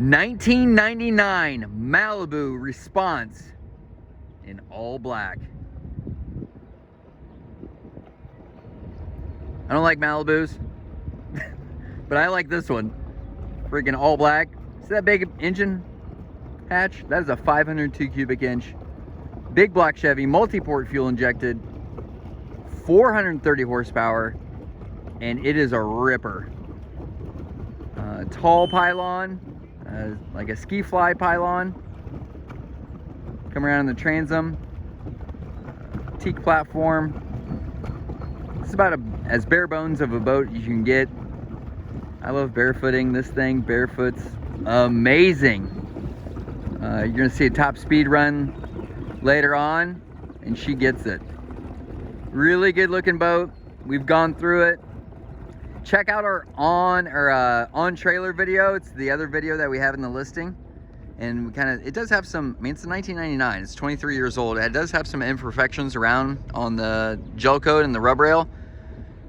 1999 Malibu Response in all black. I don't like Malibus, but I like this one. Freaking all black. See that big engine hatch? That is a 502 cubic inch. Big block Chevy, multi-port fuel injected, 430 horsepower, and it is a ripper. Tall pylon, like a ski fly pylon. Come around in the transom. Teak platform. This is about as bare bones of a boat you can get. I love barefooting this thing. Barefoot's amazing. You're gonna see a top speed run later on, and she gets it. Really good looking boat. We've gone through it. Check out our on trailer video. It's the other video that we have in the listing, and it does have some. I mean, it's a 1999. It's 23 years old. It does have some imperfections around on the gel coat and the rub rail,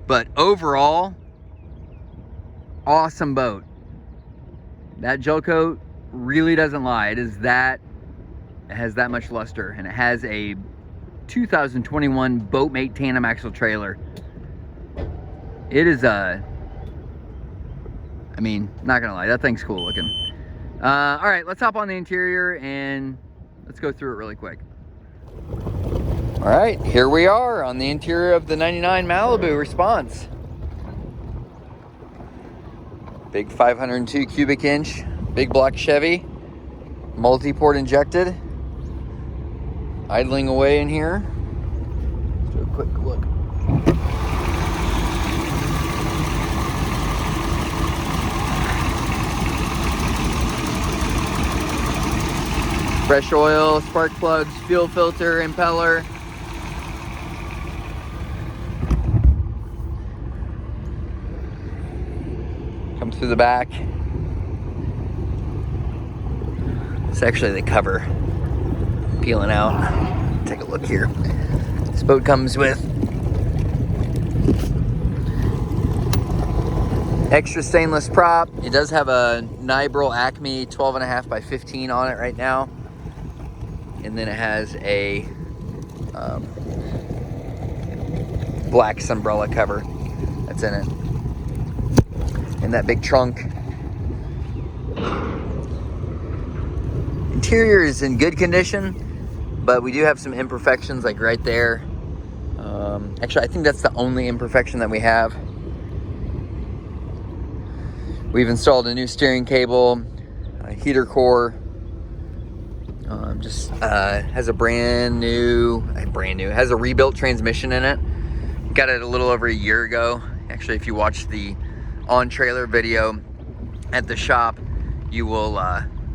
but overall, awesome boat. That gel coat really doesn't lie. It has that much luster, and it has a 2021 Boatmate tandem axle trailer. It is I mean, not gonna lie, that thing's cool looking. All right, let's hop on the interior and let's go through it really quick. All right, here we are on the interior of the 99 Malibu Response. Big 502 cubic inch, big block Chevy, multi-port injected. Idling away in here. Let's do a quick look. Fresh oil, spark plugs, fuel filter, impeller. Comes through the back. It's actually the cover peeling out. Take a look here. This boat comes with extra stainless prop. It does have a Nibral Acme 12.5 by 15 on it right now. And then it has a black Sunbrella cover that's in it. And that big trunk. Interior is in good condition, but we do have some imperfections, like right there. Actually, I think that's the only imperfection that we have. We've installed a new steering cable, a heater core. Has a has a rebuilt transmission in it. Got it a little over a year ago. Actually, if you watch the on trailer video at the shop, you will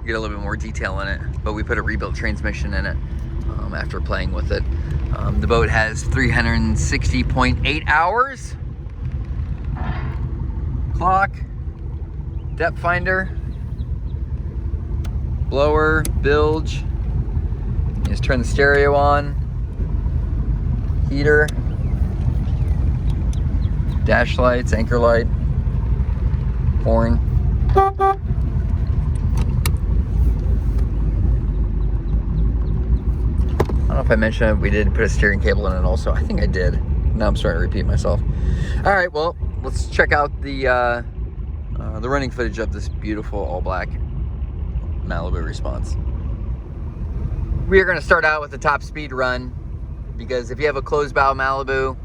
get a little bit more detail in it. But we put a rebuilt transmission in it after playing with it. The boat has 360.8 hours. Clock, depth finder, blower, bilge. Just turn the stereo on. Heater, dash lights, anchor light, horn. I don't know if I mentioned we did put a steering cable in it also. I think I did. Now I'm starting to repeat myself. All right, well, let's check out the running footage of this beautiful all black Malibu Response. We are going to start out with the top speed run, because if you have a closed bow Malibu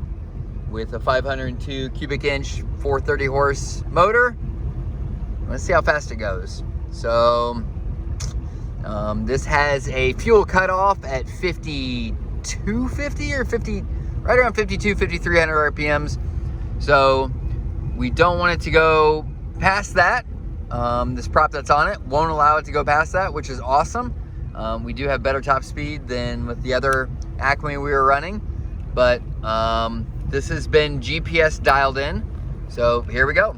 with a 502 cubic inch 430 horse motor, let's see how fast it goes. So this has a fuel cutoff at 5250 or 50, right around 5300 RPMs. So we don't want it to go past that. This prop that's on it won't allow it to go past that, which is awesome. We do have better top speed than with the other Acme we were running, but this has been GPS dialed in. So here we go.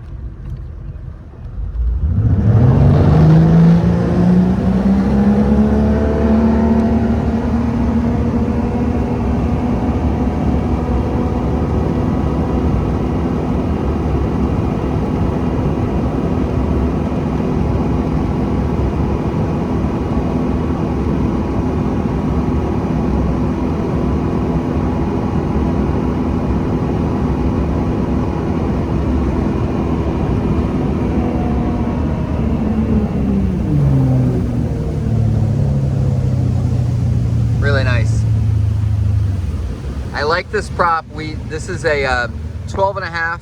I like this prop. This is a 12.5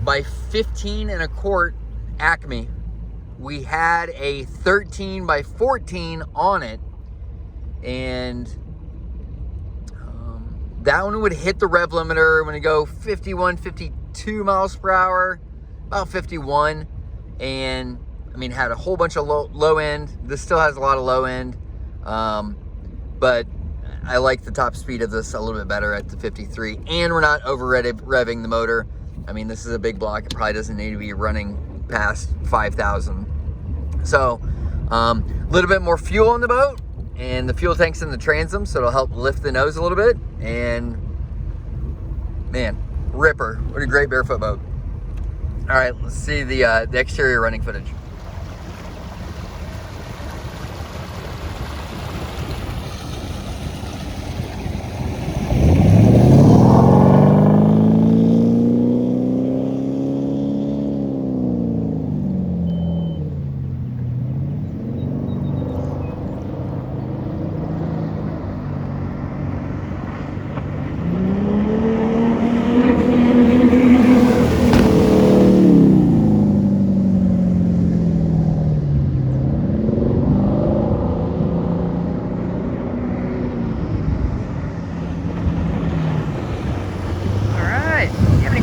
by 15 and a quart Acme. We had a 13 by 14 on it, and that one would hit the rev limiter when you go 51, 52 miles per hour, about 51, and I mean, had a whole bunch of low end. This still has a lot of low end, but I like the top speed of this a little bit better at the 53, and we're not over revving the motor. I mean, this is a big block. It probably doesn't need to be running past 5,000. So, a little bit more fuel on the boat, and the fuel tank's in the transom, so it'll help lift the nose a little bit. And man, ripper! What a great barefoot boat. All right, let's see the exterior running footage.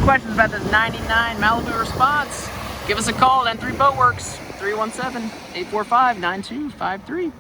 Questions about this 99 Malibu response, give us a call at N3 Boatworks, 317-845-9253.